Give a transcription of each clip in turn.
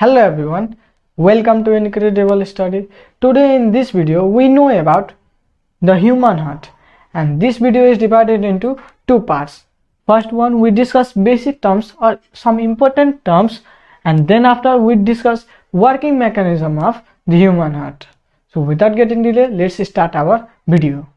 Hello everyone, welcome to Incredible Study. Today in this video we know about the human heart, and this video is divided into two parts. First one, we discuss basic terms or some important terms, and then after we discuss working mechanism of the human heart. So without getting delay, let's start our video.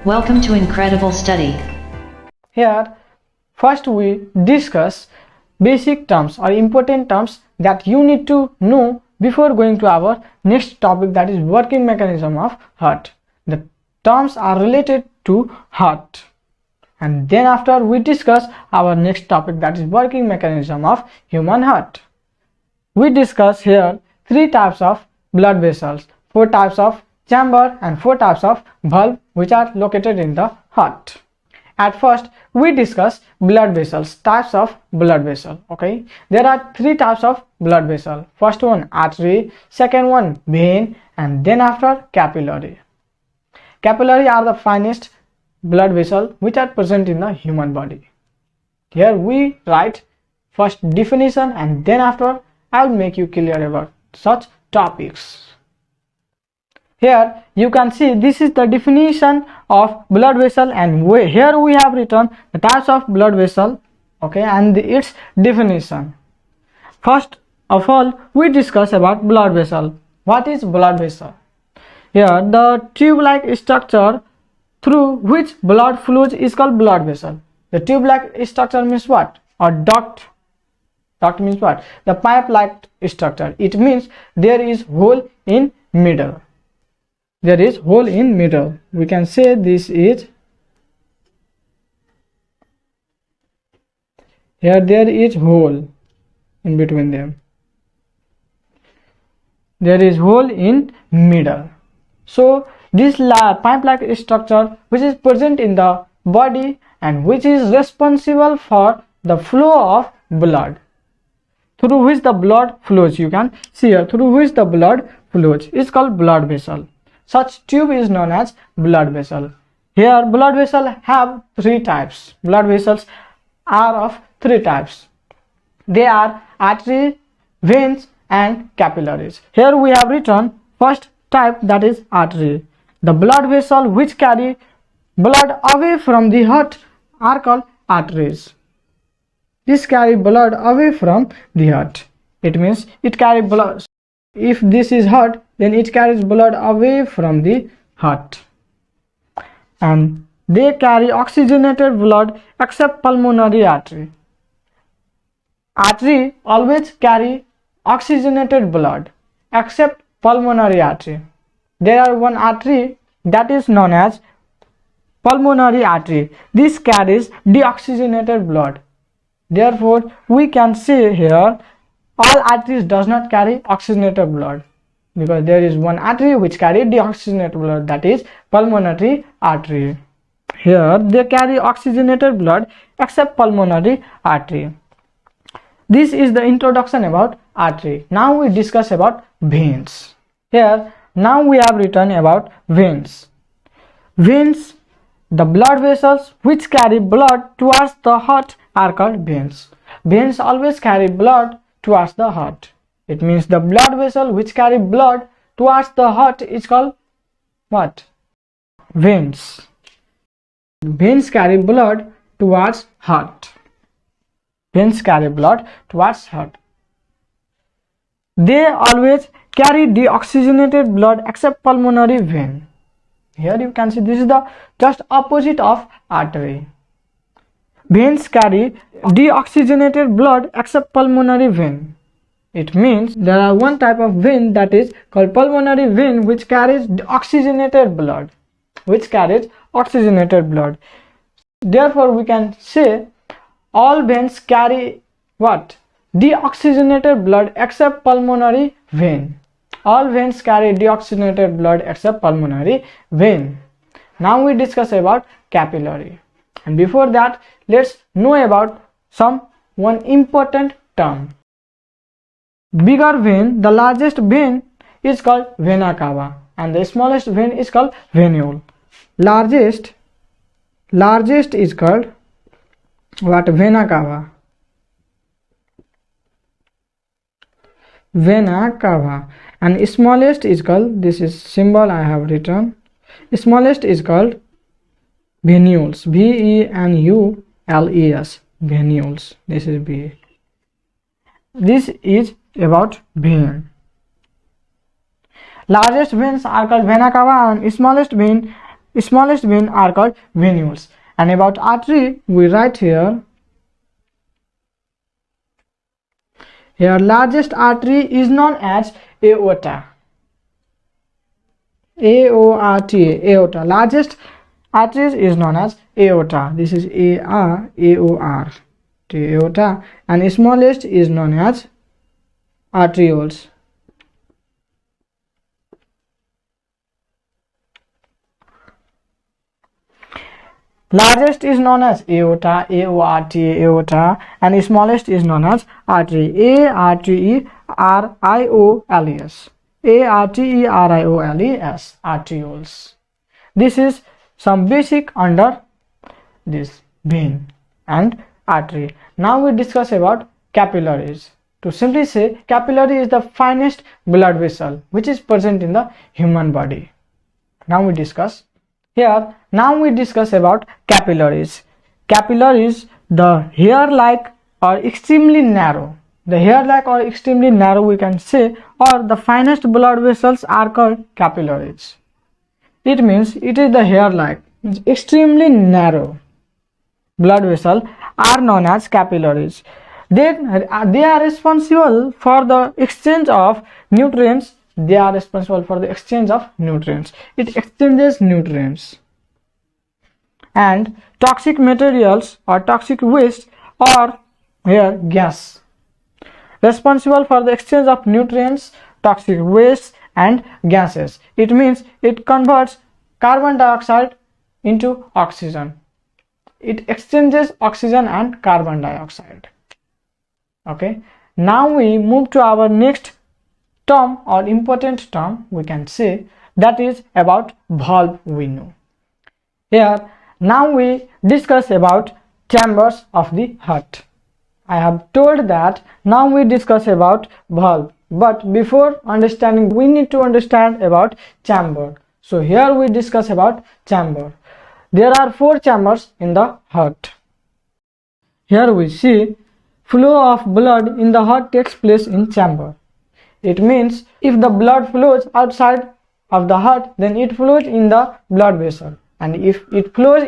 Welcome to Incredible Study. Here, first we discuss basic terms or important terms that you need to know before going to our next topic, that is working mechanism of heart. The terms are related to heart, and then after we discuss our next topic, that is working mechanism of human heart. We discuss here three types of blood vessels, four types of chamber and four types of valve which are located in the heart. At first we discuss blood vessels, types of blood vessel. Okay, there are three types of blood vessel. First one artery, second one vein, and then after capillary. Capillary are the finest blood vessel which are present in the human body. Here we write first definition, and then after I will make you clear about such topics. Here you can see this is the definition of blood vessel, and here we have written the types of blood vessel, okay, and its definition. First of all, we discuss about blood vessel. What is blood vessel? Here the tube-like structure through which blood flows is called blood vessel. The tube-like structure means what? Or duct. Duct means what? The pipe-like structure. It means there is hole in middle. There is hole in middle. We can say this is, here there is hole in between them. There is hole in middle. So this pipe-like structure which is present in the body and which is responsible for the flow of blood, through which the blood flows. You can see here, through which the blood flows is called blood vessel. Such tube is known as blood vessel. Here blood vessel have three types. Blood vessels are of three types. They are artery, veins, and capillaries. Here we have written first type, that is artery. The blood vessel which carry blood away from the heart are called arteries. This carry blood away from the heart. It means it carry blood. If this is heart, then it carries blood away from the heart, and they carry oxygenated blood except pulmonary artery. Artery always carry oxygenated blood except pulmonary artery. There are one artery that is known as pulmonary artery. This carries deoxygenated blood. Therefore we can say here all arteries does not carry oxygenated blood, because there is one artery which carry deoxygenated blood, that is pulmonary artery. Here they carry oxygenated blood except pulmonary artery. This is the introduction about artery. Now we discuss about veins. Here now we have written about veins. Veins, the blood vessels which carry blood towards the heart are called veins. Veins always carry blood towards the heart. It means the blood vessel which carry blood towards the heart is called what? Veins. Veins carry blood towards heart. Veins carry blood towards heart. They always carry deoxygenated blood except pulmonary vein. Here you can see this is the just opposite of artery. Veins carry deoxygenated blood except pulmonary vein. It means there are one type of vein that is called pulmonary vein which carries oxygenated blood. Therefore we can say all veins carry what? Deoxygenated blood except pulmonary vein. All veins carry deoxygenated blood except pulmonary vein. Now we discuss about capillary. And before that, let's know about one important term. Bigger vein, the largest vein is called vena cava, and the smallest vein is called venule. Largest is called what? Vena cava. Vena cava. And smallest is called, this is symbol I have written, smallest is called venules. venules. Venules. This is B. This is about vein. Largest veins are called vena cava and smallest vein are called venules. And about artery, we write here largest artery is known as aorta. Aorta. Largest artery is known as aorta. This is aorta. And smallest is known as arterioles. Largest is known as aorta, aorta, and smallest is known as artery, arterioles. Arterioles. This is some basic under this vein and artery. Now we discuss about capillaries. To simply say, capillary is the finest blood vessel which is present in the human body. Now we discuss about capillaries. Capillaries, the hair-like or extremely narrow. The hair-like or extremely narrow, we can say, or the finest blood vessels are called capillaries. It means it is the hair-like, extremely narrow blood vessel are known as capillaries. They are responsible for the exchange of nutrients. It exchanges nutrients and toxic materials or toxic waste or here gas. Responsible for the exchange of nutrients, toxic waste and gases. It means it converts carbon dioxide into oxygen. It exchanges oxygen and carbon dioxide. Okay. Now we move to our next term or important term, we can say, that is about valve. We know here. Now we discuss about chambers of the heart. I have told that now we discuss about valve, but before understanding we need to understand about chamber. So here we discuss about chamber. There are 4 chambers in the heart. Here we see flow of blood in the heart takes place in chamber. It means if the blood flows outside of the heart, then it flows in the blood vessel, and if it flows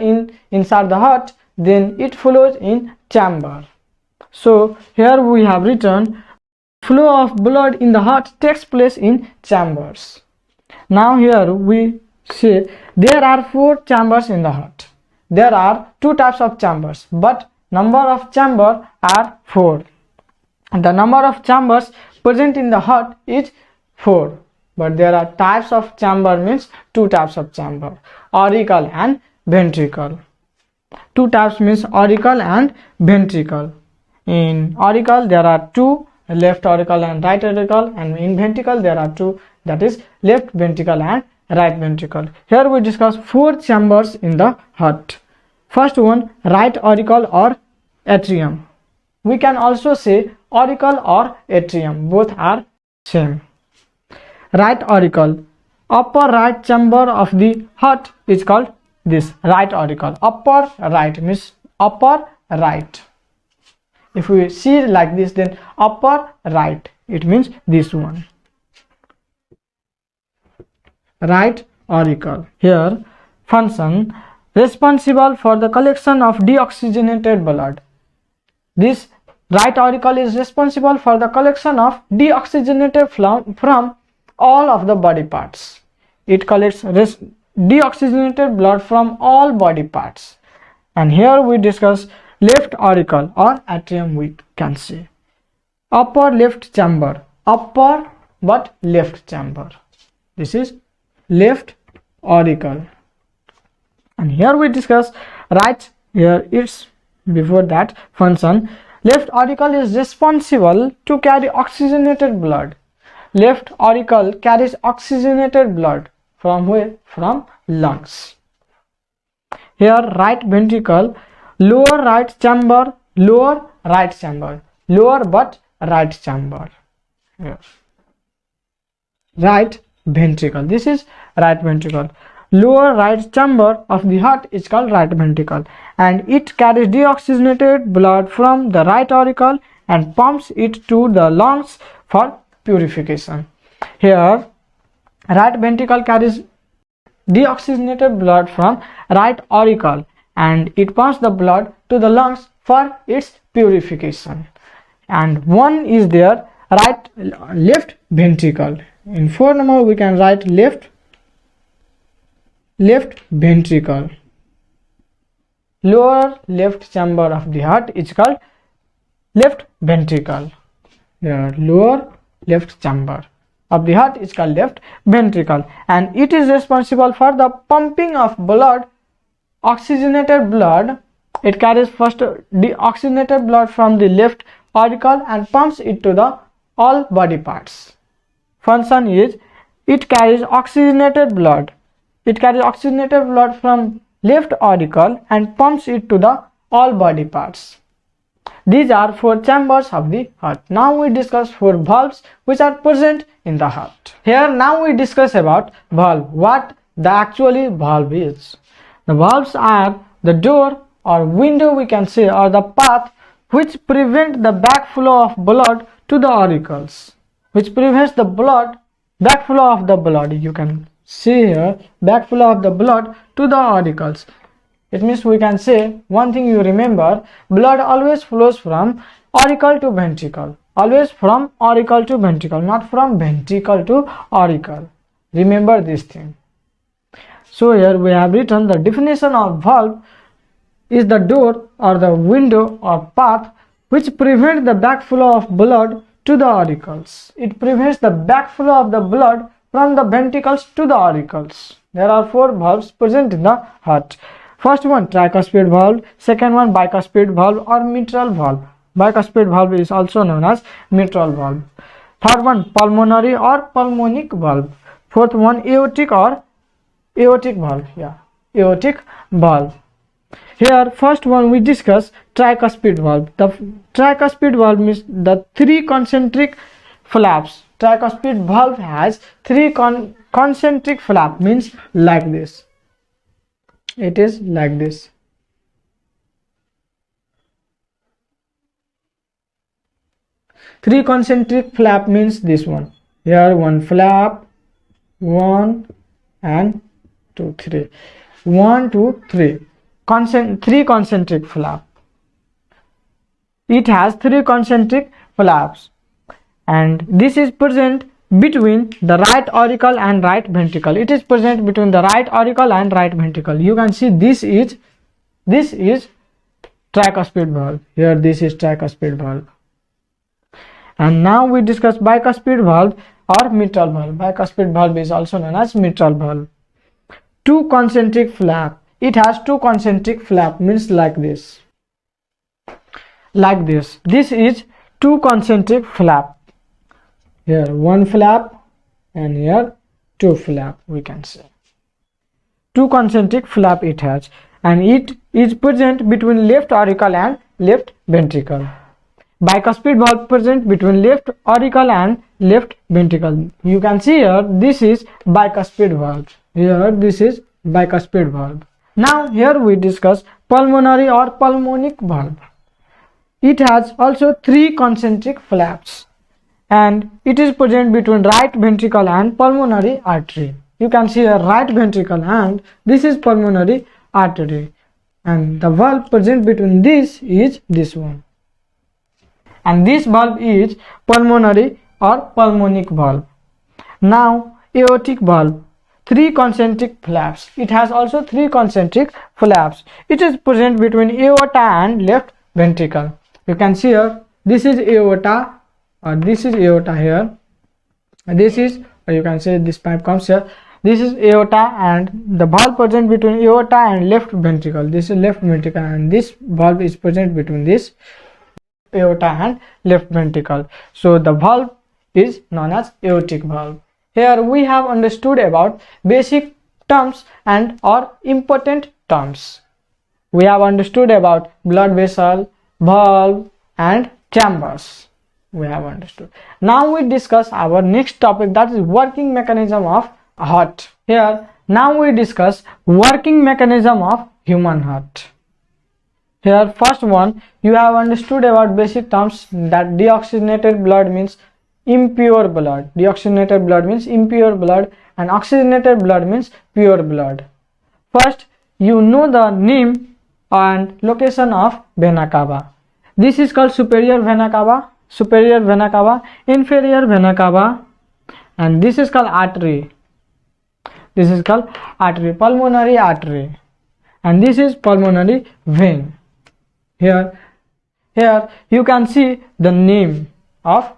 inside the heart, then it flows in chamber. So here we have written flow of blood in the heart takes place in chambers. Now here we say there are 4 chambers in the heart. There are 2 types of chambers, but number of chambers are 4. The number of chambers present in the heart is 4, but there are types of chamber, means 2 types of chamber, auricle and ventricle. 2 types means auricle and ventricle. In auricle there are 2, left auricle and right auricle, and in ventricle there are 2, that is left ventricle and right ventricle. Here we discuss 4 chambers in the heart. First one, right auricle or atrium. We can also say auricle or atrium, both are same. Right auricle, upper right chamber of the heart is called this right auricle. Upper right means upper right. If we see like this, then upper right, it means this one. Right auricle. Here function, responsible for the collection of deoxygenated blood. This right auricle is responsible for the collection of deoxygenated from all of the body parts. It collects deoxygenated blood from all body parts. And here we discuss left auricle or atrium, we can say. Upper left chamber, upper but left chamber. This is left auricle. And here we discuss right, here it's before that function. Left auricle is responsible to carry oxygenated blood. Left auricle carries oxygenated blood from where? From lungs. Here right ventricle, lower right chamber, lower right chamber, lower but right chamber. Here. Right ventricle, this is right ventricle. Lower right chamber of the heart is called right ventricle, and it carries deoxygenated blood from the right auricle and pumps it to the lungs for purification. Here right ventricle carries deoxygenated blood from right auricle and it pumps the blood to the lungs for its purification. And one is there left ventricle. In 4 number we can write left ventricle. Lower left chamber of the heart is called left ventricle. The lower left chamber of the heart is called left ventricle, and it is responsible for the pumping of blood, oxygenated blood. It carries first deoxygenated blood from the left auricle and pumps it to the all body parts. Function is it carries oxygenated blood. It carries oxygenated blood from left auricle and pumps it to the all body parts. These are 4 chambers of the heart. Now we discuss 4 valves which are present in the heart. Here now we discuss about valve, what the actually valve is. The valves are the door or window, we can say, or the path which prevent the backflow of blood to the auricles, which prevents the backflow of the blood. You can see here backflow of the blood to the auricles. It means we can say one thing you remember, blood always flows from auricle to ventricle, always from auricle to ventricle, not from ventricle to auricle. Remember this thing. So here we have written the definition of valve is the door or the window or path which prevents the backflow of blood to the auricles. It prevents the backflow of the blood from the ventricles to the auricles. There are 4 valves present in the heart. First one tricuspid valve, second one bicuspid valve or mitral valve. Bicuspid valve is also known as mitral valve. Third one pulmonary or pulmonic valve. Fourth one aortic or aortic valve. Aortic valve. Here first one we discuss tricuspid valve. The tricuspid valve means the 3 concentric flaps. Tricuspid valve has 3 concentric flap, means like this. It is like this. Three concentric flap means this one. Here one flap, 1 and 2, 3. 1, 2, 3. 3 concentric flap. It has 3 concentric flaps, and this is present between the right auricle and right ventricle. It is present between the right auricle and right ventricle. You can see this is tricuspid valve. Here this is tricuspid valve. And now we discuss bicuspid valve or mitral valve. Bicuspid valve is also known as mitral valve. 2 concentric flap. It has 2 concentric flap, means like this. Like this. This is 2 concentric flap. Here 1 flap and here 2 flap, we can say. 2 concentric flap it has, and it is present between left auricle and left ventricle. Bicuspid valve present between left auricle and left ventricle. You can see here this is bicuspid valve. Here this is bicuspid valve. Now here we discuss pulmonary or pulmonic valve. It has also 3 concentric flaps, and it is present between right ventricle and pulmonary artery. You can see a right ventricle and this is pulmonary artery, and the valve present between this is this one, and this valve is pulmonary or pulmonic valve. Now aortic valve, 3 concentric flaps. It has also 3 concentric flaps. It is present between aorta and left ventricle. You can see here this is aorta, or this is aorta here, and this is, or you can say this pipe comes here. This is aorta, and the valve present between aorta and left ventricle. This is left ventricle, and this valve is present between this aorta and left ventricle. So the valve is known as aortic valve. Here we have understood about basic terms and or important terms. We have understood about blood vessel, valve and chambers. We have understood. Now we discuss our next topic, that is working mechanism of heart. Here now we discuss working mechanism of human heart. Here first one, you have understood about basic terms that deoxygenated blood means impure blood. Deoxygenated blood means impure blood and oxygenated blood means pure blood. First, you know the name and location of vena cava. This is called superior vena cava, inferior vena cava, and this is called artery. This is called artery, pulmonary artery, and this is pulmonary vein. Here you can see the name of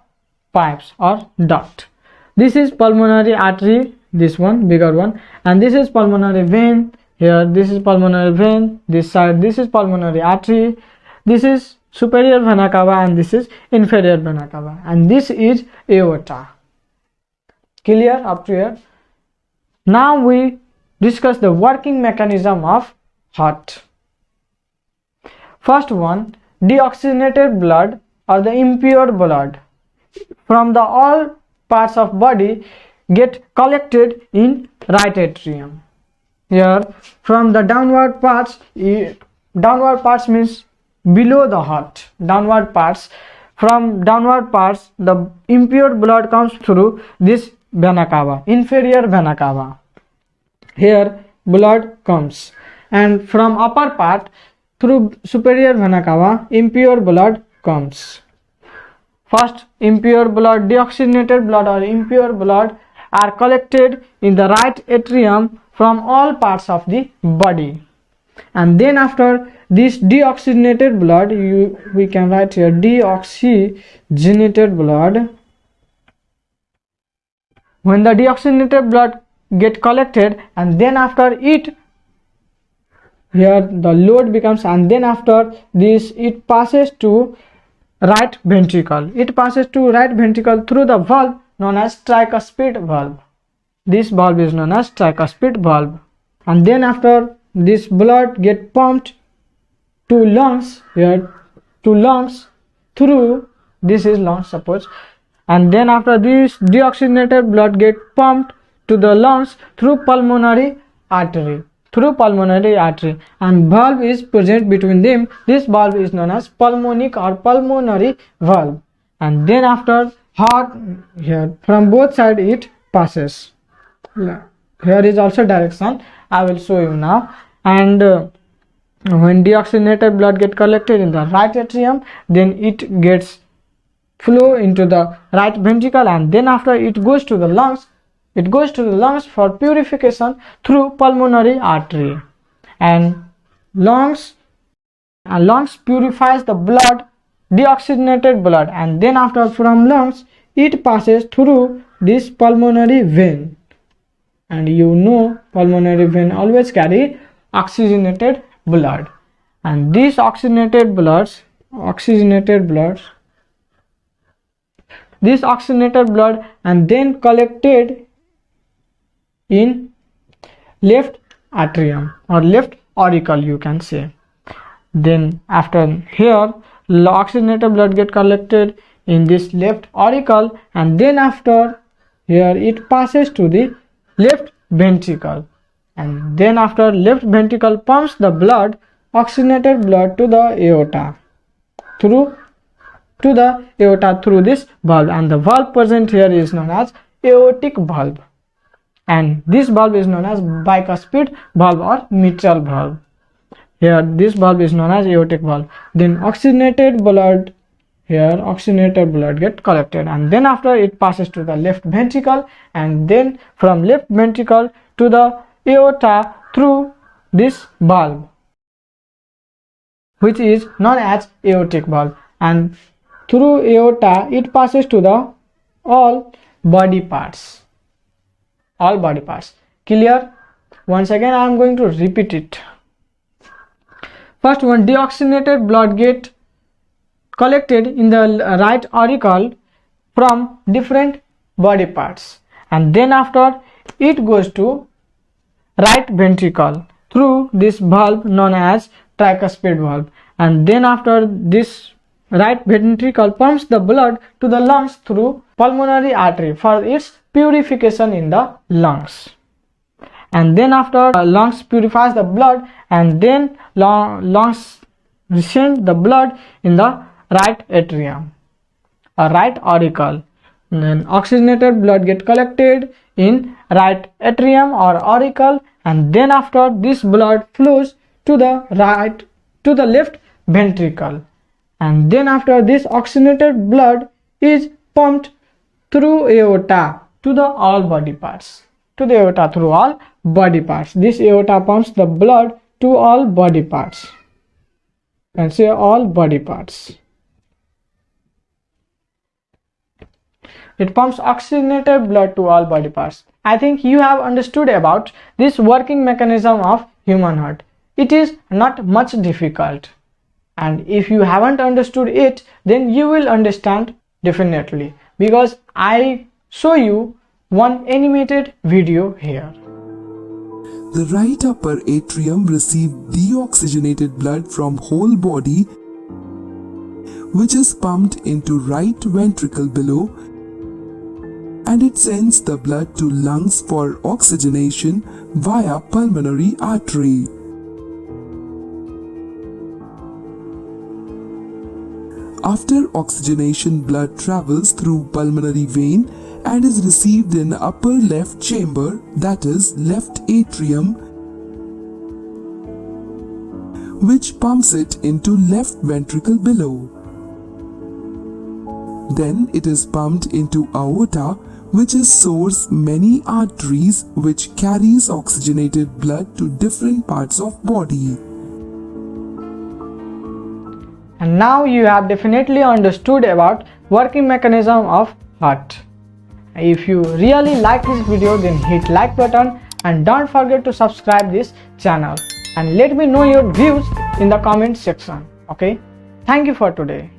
pipes or duct. This is pulmonary artery, this one bigger one, and this is pulmonary vein. Here this is pulmonary vein, this side this is pulmonary artery, this is superior vena cava and this is inferior vena cava, and this is aorta. Clear up to here? Now we discuss the working mechanism of heart. First one, deoxygenated blood or the impure blood from the all parts of body get collected in right atrium. Here from the downward parts means below the heart, downward parts, from downward parts the impure blood comes through this vena cava, inferior vena cava. Here blood comes, and from upper part through superior vena cava impure blood comes. First, impure blood, deoxygenated blood or impure blood are collected in the right atrium from all parts of the body, and then after this deoxygenated blood, we can write here deoxygenated blood. When the deoxygenated blood get collected, and then after it, here the load becomes, and then after this it passes to right ventricle. It passes to right ventricle through the valve known as tricuspid valve. This valve is known as tricuspid valve, and then after this blood get pumped to lungs, here to lungs through, this is lungs suppose, and then after this deoxygenated blood get pumped to the lungs through pulmonary artery, and valve is present between them. This valve is known as pulmonic or pulmonary valve, and then after heart, here from both sides it passes. Here is also direction, I will show you now. And when deoxygenated blood get collected in the right atrium, then it gets flow into the right ventricle, and then after it goes to the lungs. It goes to the lungs for purification through pulmonary artery, and lungs purifies the blood, deoxygenated blood, and then after from lungs it passes through this pulmonary vein, and you know pulmonary vein always carry oxygenated blood, and these oxygenated blood and then collected in left atrium or left auricle, you can say. Then after here oxygenated blood get collected in this left auricle, and then after here it passes to the left ventricle, and then after left ventricle pumps the blood, oxygenated blood to the aorta through this valve, and the valve present here is known as aortic valve, and this valve is known as bicuspid valve or mitral valve. Here this valve is known as aortic valve. Then oxygenated blood get collected, and then after it passes to the left ventricle, and then from left ventricle to the aorta through this valve, which is known as aortic valve, and through aorta it passes to the all body parts. Clear? Once again I am going to repeat it. First one, deoxygenated blood get collected in the right auricle from different body parts, and then after it goes to right ventricle through this valve known as tricuspid valve, and then after this right ventricle pumps the blood to the lungs through pulmonary artery for its purification in the lungs. And then after lungs purifies the blood, and then lungs send the blood in the right atrium or right auricle. And then oxygenated blood get collected in right atrium or auricle, and then after this blood flows to the left ventricle, and then after this oxygenated blood is pumped through aorta to the all body parts. To the aorta through all body parts. This aorta pumps the blood to all body parts. And say all body parts. It pumps oxygenated blood to all body parts. I think you have understood about this working mechanism of human heart. It is not much difficult. And if you haven't understood it, then you will understand definitely, because I show you one animated video here. The right upper atrium receives deoxygenated blood from whole body, which is pumped into right ventricle below, and it sends the blood to lungs for oxygenation via pulmonary artery. After oxygenation, blood travels through pulmonary vein and is received in upper left chamber, that is left atrium, which pumps it into left ventricle below. Then it is pumped into aorta, which is source many arteries which carries oxygenated blood to different parts of body. And now you have definitely understood about working mechanism of heart. If you really like this video, then hit like button and don't forget to subscribe this channel, and let me know your views in the comment section. Okay, thank you for today.